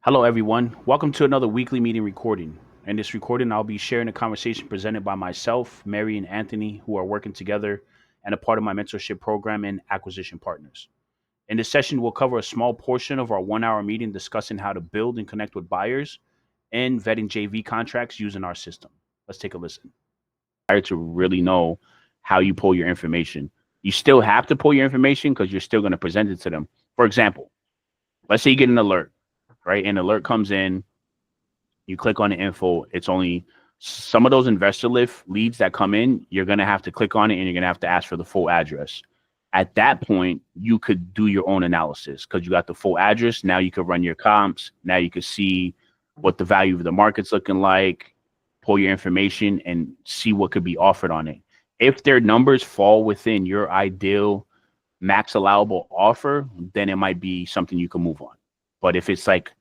Hello, everyone. Welcome to another weekly meeting recording. In this recording, I'll be sharing a conversation presented by myself, Mary, and Anthony, who are working together and a part of my mentorship program and acquisition partners. In this session, we'll cover a small portion of our 1 hour meeting discussing how to build and connect with buyers and vetting JV contracts using our system. Let's take a listen. To really know how you pull your information. You still have to pull your information because you're still going to present it to them. For example, let's say you get an alert, right? An alert comes in, you click on the info. It's only some of those investor leads that come in. You're going to have to click on it and you're going to have to ask for the full address. At that point, you could do your own analysis because you got the full address. Now you could run your comps. Now you could see what the value of the market's looking like, pull your information and see what could be offered on it. If their numbers fall within your ideal max allowable offer, then it might be something you can move on. But if it's like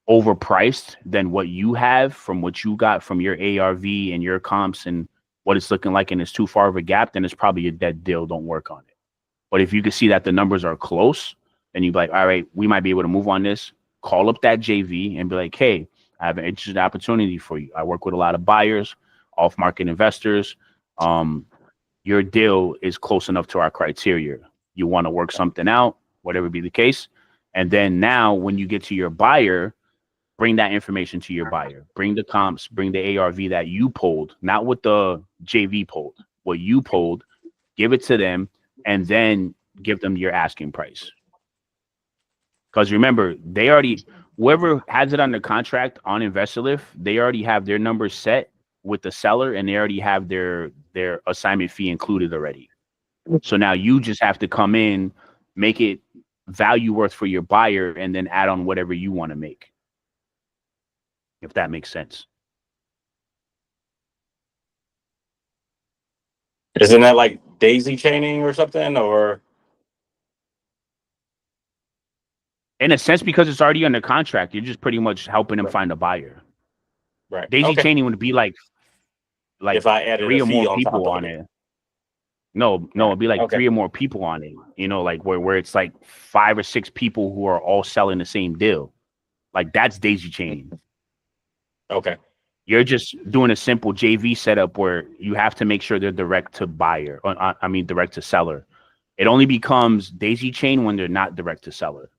overpriced than what you have from what you got from your ARV and your comps and what it's looking like, and it's too far of a gap, then it's probably a dead deal. Don't work on it. But if you can see that the numbers are close, then you'd be like, all right, we might be able to move on this. Call up that JV and be like, hey, I have an interesting opportunity for you. I work with a lot of buyers, off-market investors. Your deal is close enough to our criteria. You want to work something out, whatever be the case. And then now when you get to your buyer, bring that information to your buyer. Bring the comps, bring the ARV that you pulled, not what the JV pulled, what you pulled, give it to them, and then give them your asking price. Because remember, they already, whoever has it under contract on InvestorLift, they already have their numbers set with the seller and they already have their assignment fee included already. So now you just have to come in, make it value worth for your buyer, and then add on whatever you want to make. If that makes sense. Isn't that like daisy chaining or something? Or in a sense, because it's already under contract, you're just pretty much helping them find a buyer. right? Daisy Okay. chaining would be like If I added three a or fee more on top people of on it, it. No, right? it'd be like Okay. three or more people on it. You know, like where it's like 5 or 6 people who are all selling the same deal. Like that's daisy chaining. Okay. You're just doing a simple JV setup where you have to make sure they're direct to buyer. I mean, direct to seller. It only becomes daisy chain when they're not direct to seller.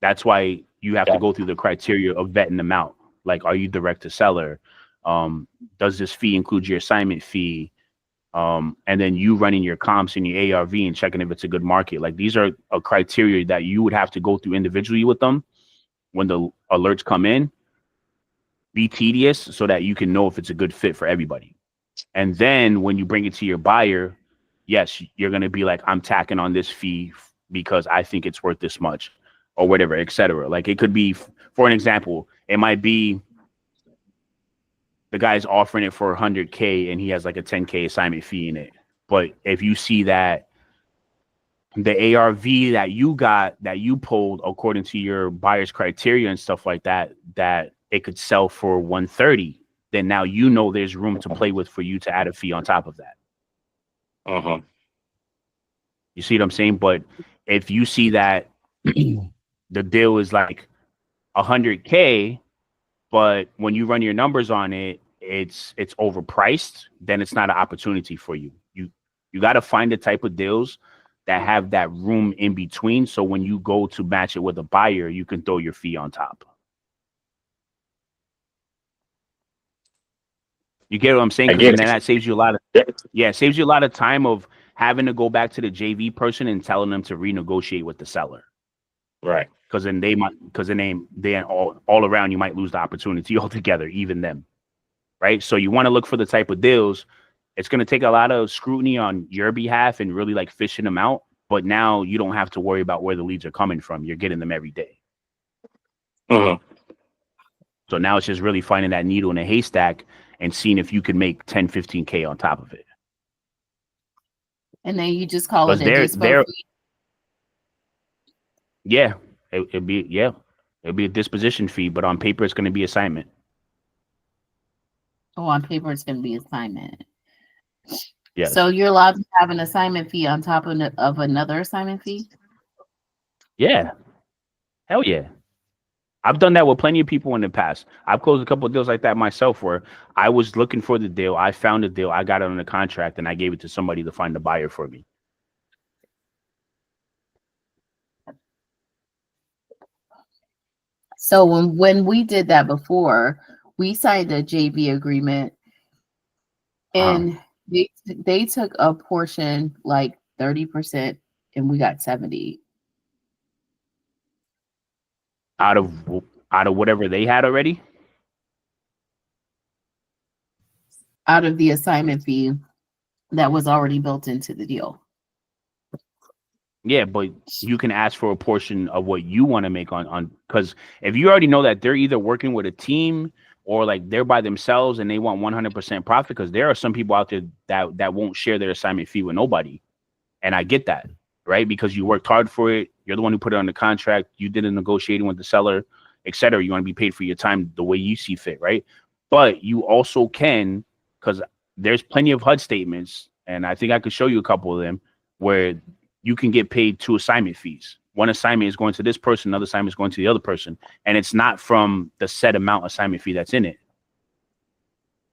That's why you have to Yeah. go through the criteria of vetting them out. Like, are you direct to seller? Does this fee include your assignment fee? And then you running your comps and your ARV and checking if it's a good market. Like these are a criteria that you would have to go through individually with them when the alerts come in. Be tedious so that you can know if it's a good fit for everybody. And then when you bring it to your buyer, yes, you're going to be like, I'm tacking on this fee because I think it's worth this much or whatever, etc. Like it could be, for an example, it might be the guy's offering it for 100K and he has like a 10K assignment fee in it. But if you see that the ARV that you got, that you pulled according to your buyer's criteria and stuff like that, that it could sell for 130, then now you know there's room to play with for you to add a fee on top of that. Uh-huh. You see what I'm saying? But if you see that the deal is like 100K, but when you run your numbers on it, it's overpriced, then it's not an opportunity for you. You got to find the type of deals that have that room in between. So when you go to match it with a buyer, you can throw your fee on top. You get what I'm saying? I Because get then it. that saves you a lot of, Yeah. it saves you a lot of time of having to go back to the JV person and telling them to renegotiate with the seller. Right. Because then they all around you might lose the opportunity altogether, even them. Right. So you want to look for the type of deals. It's going to take a lot of scrutiny on your behalf and really like fishing them out. But now you don't have to worry about where the leads are coming from. You're getting them every day. Uh-huh. So now it's just really finding that needle in a haystack and seeing if you can make 10, 15K on top of it. And then you just call Because it a dispo fee. Yeah, it'd be a disposition fee, but on paper it's going to be assignment. Oh, on paper it's going to be assignment. Yes. So you're allowed to have an assignment fee on top of another assignment fee? Yeah. Hell yeah. I've done that with plenty of people in the past. I've closed a couple of deals like that myself where I was looking for the deal. I found a deal. I got it on the contract and I gave it to somebody to find a buyer for me. So when we did that before, we signed a JV agreement, and they took a portion like 30%, and we got 70 out of whatever they had already. out of the assignment fee that was already built into the deal. Yeah, but you can ask for a portion of what you want to make on because if you already know that they're either working with a team or like they're by themselves and they want 100% profit, because there are some people out there that won't share their assignment fee with nobody. And I get that, right? Because you worked hard for it. You're the one who put it on the contract. You did the negotiating with the seller, etc. You want to be paid for your time the way you see fit, right? But you also can, because there's plenty of HUD statements, and I think I could show you a couple of them where you can get paid 2 assignment fees. One assignment is going to this person, another assignment is going to the other person, and it's not from the set amount assignment fee that's in it.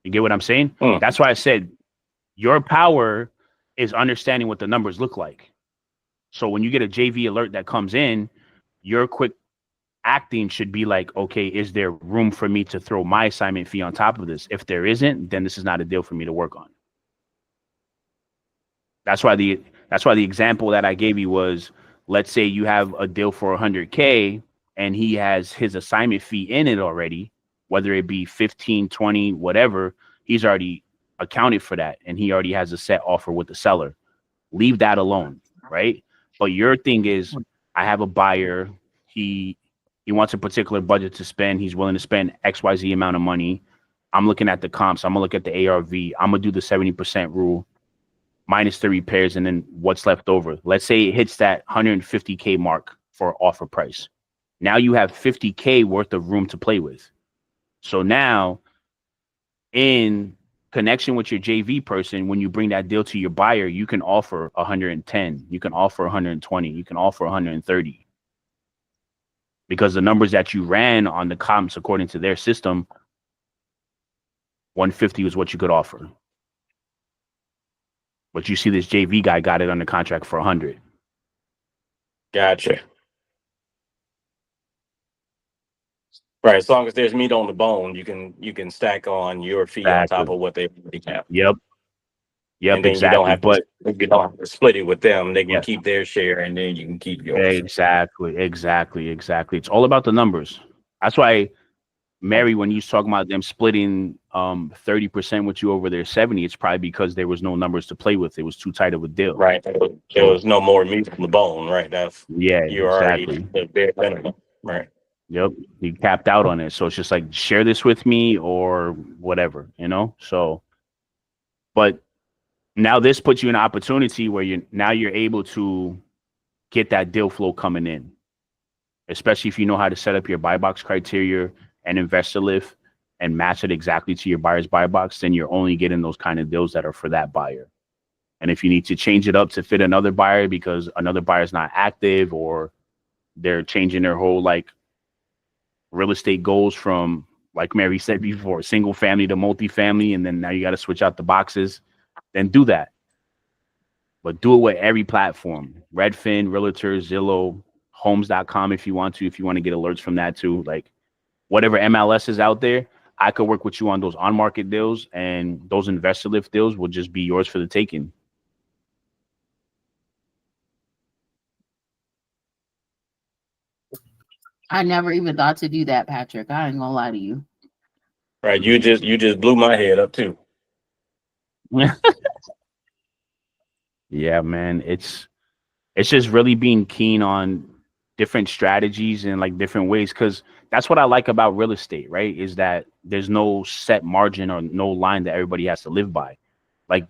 You get what I'm saying? That's why I said your power is understanding what the numbers look like. So when you get a JV alert that comes in, your quick acting should be like, okay, is there room for me to throw my assignment fee on top of this? If there isn't, then this is not a deal for me to work on. That's why the example that I gave you was, let's say you have a deal for 100K and he has his assignment fee in it already, whether it be 15, 20, whatever, he's already accounted for that and he already has a set offer with the seller. Leave that alone, right? But your thing is, I have a buyer, he wants a particular budget to spend, he's willing to spend XYZ amount of money. I'm looking at the comps, I'm gonna look at the ARV, I'm gonna do the 70% rule minus the repairs and then what's left over. Let's say it hits that 150K mark for offer price. Now you have 50K worth of room to play with. So now in connection with your JV person, when you bring that deal to your buyer, you can offer 110, you can offer 120, you can offer 130. Because the numbers that you ran on the comps according to their system, 150 was what you could offer. But you see this JV guy got it under contract for 100. Gotcha. Right. As long as there's meat on the bone, you can stack on your fee on top of what they already have. Yep. And then Exactly. you don't have to split it with them. They can Yes. keep their share and then you can keep yours. Exactly. It's all about the numbers. That's why Mary, when you was talking about them splitting 30% with you over their 70, it's probably because there was no numbers to play with. It was too tight of a deal. Right. There was no more meat on the bone. Right. That's you're exactly. already the bare minimum. Right. Yep. He capped out on it. So it's just like, share this with me or whatever, you know? So, but now this puts you in an opportunity where you're able to get that deal flow coming in, especially if you know how to set up your buy box criteria and investor lift and match it exactly to your buyer's buy box, then you're only getting those kind of deals that are for that buyer. And if you need to change it up to fit another buyer because another buyer is not active or they're changing their whole like real estate goals from, like Mary said before, single family to multifamily, and then now you got to switch out the boxes, then do that. But do it with every platform, Redfin, Realtor, Zillow, homes.com if you want to get alerts from that too. Like whatever MLS is out there, I could work with you on those on-market deals, and those investor lift deals will just be yours for the taking. I never even thought to do that, Patrick. I ain't gonna lie to you. Right. You just blew my head up too. Yeah, man. It's just really being keen on different strategies and like different ways, because that's what I like about real estate, right? Is that there's no set margin or no line that everybody has to live by. Like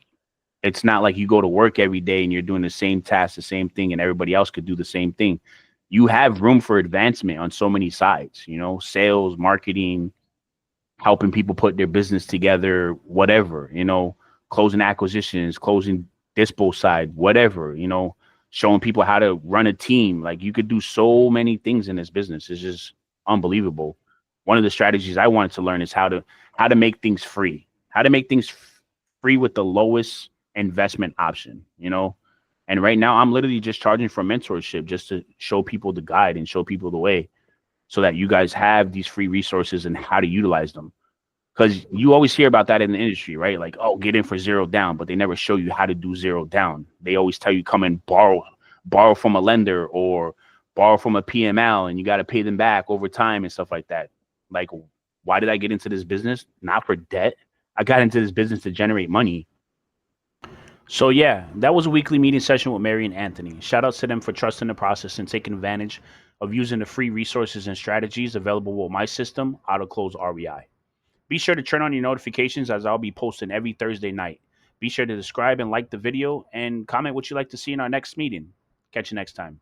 it's not like you go to work every day and you're doing the same task, the same thing, and everybody else could do the same thing. You have room for advancement on so many sides, you know, sales, marketing, helping people put their business together, whatever, you know, closing acquisitions, closing dispo side, whatever, you know, showing people how to run a team. Like you could do so many things in this business. It's just unbelievable. One of the strategies I wanted to learn is how to make things free, how to make things free with the lowest investment option, you know. And right now, I'm literally just charging for mentorship just to show people the guide and show people the way, so that you guys have these free resources and how to utilize them. Because you always hear about that in the industry, right? Like, oh, get in for zero down, but they never show you how to do zero down. They always tell you come and borrow from a lender or borrow from a PML, and you got to pay them back over time and stuff like that. Like, why did I get into this business? Not for debt. I got into this business to generate money. So yeah, that was a weekly meeting session with Mary and Anthony. Shout out to them for trusting the process and taking advantage of using the free resources and strategies available with my system, Autoclose Rei. Be sure to turn on your notifications as I'll be posting every Thursday night. Be sure to subscribe and like the video and comment what you'd like to see in our next meeting. Catch you next time.